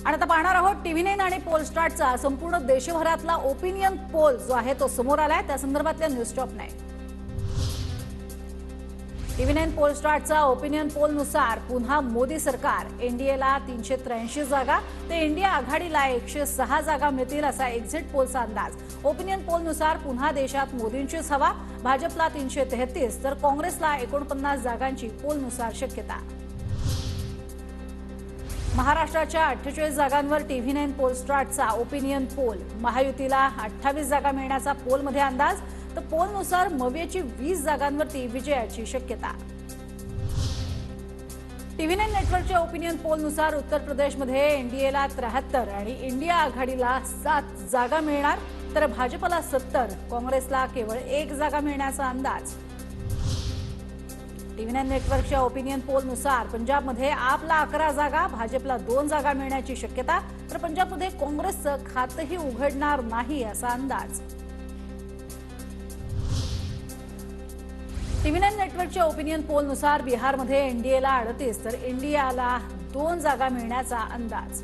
आणि आता पाहणार आहोत TV9 आणि पोलस्टार्टचा संपूर्ण देशभरातला ओपिनियन पोल जो आहे तो समोर आलाय त्या संदर्भातल्या न्यूज टॉप 9। TV9 पोलस्टार्टचा ओपिनियन पोल नुसार पुन्हा मोदी सरकार, एनडीएला 383 जागा ते इंडिया आघाडीला 106 जागा मिळतील असा एक्झिट पोलचा अंदाज। ओपिनियन पोल नुसार पुन्हा देशात मोदींचीच हवा, भाजपला 333 तर काँग्रेसला 49 जागांची पोलनुसार शक्यता। महाराष्ट्राच्या 48 जागांवर TV9 पोलस्टार्टचा ओपिनियन पोल, महायुतीला 28 जागा मिळण्याचा पोलमध्ये अंदाज, तर पोलनुसार मवियाची 20 जागांवरती विजयाची शक्यता। TV9 नेटवर्कच्या ओपिनियन पोलनुसार उत्तर प्रदेशमध्ये एनडीएला 73 आणि इंडिया आघाडीला 7 जागा मिळणार, तर भाजपला 70, काँग्रेसला केवळ 1 जागा मिळण्याचा अंदाज। TV9 नेटवर्कच्या ओपिनियन पोलनुसार पंजाबमध्ये आपला 11 जागा, भाजपला 2 जागा मिळण्याची शक्यता, तर पंजाबमध्ये काँग्रेसचं खातंही उघडणार नाही असा अंदाज। TV9 नेटवर्कच्या ओपिनियन पोलनुसार बिहारमध्ये एनडीएला 38 तर इंडियाला 2 जागा मिळण्याचा अंदाज।